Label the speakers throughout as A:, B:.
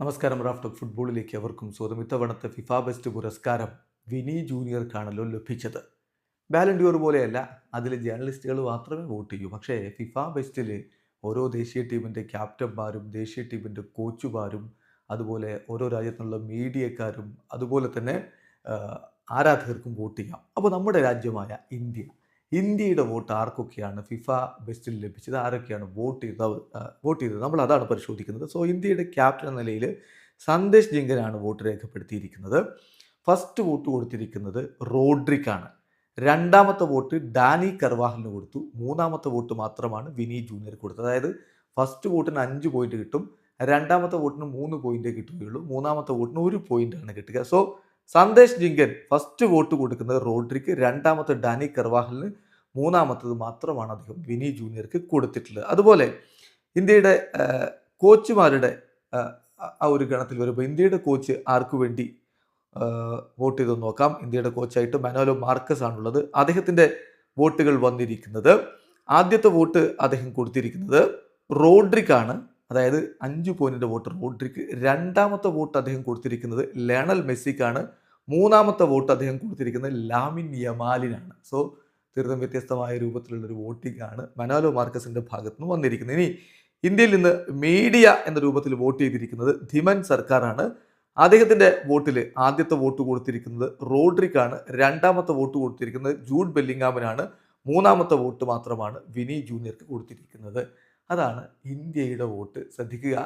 A: നമസ്കാരം. Raf talk ഫുട്ബോളിലേക്ക് അവർക്കും സ്വാഗതം. ഇത്തവണത്തെ ഫിഫ ബെസ്റ്റ് പുരസ്കാരം വിനി ജൂനിയർക്കാണല്ലോ ലഭിച്ചത്. ബാലൻഡിയോർ പോലെയല്ല, അതിൽ ജേർണലിസ്റ്റുകൾ മാത്രമേ വോട്ട് ചെയ്യൂ. പക്ഷേ ഫിഫ ബെസ്റ്റിൽ ഓരോ ദേശീയ ടീമിൻ്റെ ക്യാപ്റ്റന്മാരും ദേശീയ ടീമിൻ്റെ കോച്ചുമാരും അതുപോലെ ഓരോ രാജ്യത്തുള്ള മീഡിയക്കാരും അതുപോലെ തന്നെ ആ, ആരാധകർക്കും വോട്ട് ചെയ്യാം. അപ്പോൾ നമ്മുടെ രാജ്യമായ ഇന്ത്യയുടെ വോട്ട് ആർക്കൊക്കെയാണ് ഫിഫ ബെസ്റ്റിൽ ലഭിച്ചത്, ആരൊക്കെയാണ് വോട്ട് ചെയ്തത് നമ്മൾ അതാണ് പരിശോധിക്കുന്നത്. സോ ഇന്ത്യയുടെ ക്യാപ്റ്റൻ എന്ന നിലയിൽ സന്ദേശ് ജിങ്കനാണ് വോട്ട് രേഖപ്പെടുത്തിയിരിക്കുന്നത്. ഫസ്റ്റ് വോട്ട് കൊടുത്തിരിക്കുന്നത് റോഡ്രിക്കാണ്. രണ്ടാമത്തെ വോട്ട് ഡാനി കർവാഹലിന് കൊടുത്തു. മൂന്നാമത്തെ വോട്ട് മാത്രമാണ് വിനി ജൂനിയർ കൊടുത്തത്. അതായത് ഫസ്റ്റ് വോട്ടിന് 5 പോയിന്റ് കിട്ടും, രണ്ടാമത്തെ വോട്ടിന് 3 പോയിന്റ് കിട്ടുകയുള്ളൂ, മൂന്നാമത്തെ വോട്ടിന് 1 പോയിന്റാണ് കിട്ടുക. So Sandesh Jhingan first vote കൊടുക്കുന്നത് റോഡ്രിക്ക്, രണ്ടാമത്തെ ഡാനി കർവാഹലിന്, മൂന്നാമത്തത് മാത്രമാണ് അദ്ദേഹം വിനി ജൂനിയർക്ക് കൊടുത്തിട്ടുള്ളത്. അതുപോലെ ഇന്ത്യയുടെ കോച്ചുമാരുടെ ആ ഒരു ഗണത്തിൽ വരുമ്പോൾ ഇന്ത്യയുടെ കോച്ച് ആർക്കു വേണ്ടി വോട്ട് ചെയ്തെന്ന് നോക്കാം. ഇന്ത്യയുടെ കോച്ചായിട്ട് മനാലോ മാർക്കസ് ആണുള്ളത്. അദ്ദേഹത്തിൻ്റെ വോട്ടുകൾ വന്നിരിക്കുന്നത്, ആദ്യത്തെ വോട്ട് അദ്ദേഹം കൊടുത്തിരിക്കുന്നത് റോഡ്രിക്കാണ്. അതായത് 5 പോയിന്റിന്റെ വോട്ട് റോഡ്രിക്ക്. രണ്ടാമത്തെ വോട്ട് അദ്ദേഹം കൊടുത്തിരിക്കുന്നത് ലയണൽ മെസ്സിക്കാണ്. മൂന്നാമത്തെ വോട്ട് അദ്ദേഹം കൊടുത്തിരിക്കുന്നത് ലാമിൻ യമാലിനാണ്. സോ തീർത്തും വ്യത്യസ്തമായ രൂപത്തിലുള്ള ഒരു വോട്ടിംഗ് ആണ് മനാലോ മാർക്കസിന്റെ ഭാഗത്ത് നിന്ന് വന്നിരിക്കുന്നത്. ഇനി ഇന്ത്യയിൽ നിന്ന് മീഡിയ എന്ന രൂപത്തിൽ വോട്ട് ചെയ്തിരിക്കുന്നത് ധിമൻ സർക്കാരാണ്. അദ്ദേഹത്തിന്റെ വോട്ടിൽ ആദ്യത്തെ വോട്ട് കൊടുത്തിരിക്കുന്നത് റോഡ്രിക്കാണ്, രണ്ടാമത്തെ വോട്ട് കൊടുത്തിരിക്കുന്നത് ജൂഡ് ബെല്ലിംഗാമിനാണ്, മൂന്നാമത്തെ വോട്ട് മാത്രമാണ് വിനി ജൂനിയർക്ക് കൊടുത്തിരിക്കുന്നത്. അതാണ് ഇന്ത്യയുടെ വോട്ട്. ശ്രദ്ധിക്കുക,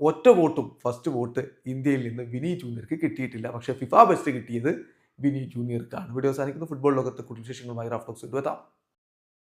A: ഒറ്റ വോട്ടും ഫസ്റ്റ് വോട്ട് ഇന്ത്യയിൽ നിന്ന് വിനി ജൂനിയർക്ക് കിട്ടിയിട്ടില്ല. പക്ഷേ ഫിഫ ബെസ്റ്റ് കിട്ടിയത് വിനി ജൂനിയർക്കാണ്. വീഡിയോ അവസാനിക്കുന്നു. ഫുട്ബോൾ ലോകത്തെ കൂടുതൽ വിശേഷങ്ങളുമായി റാഫ് ടോക്സ് എത്താം.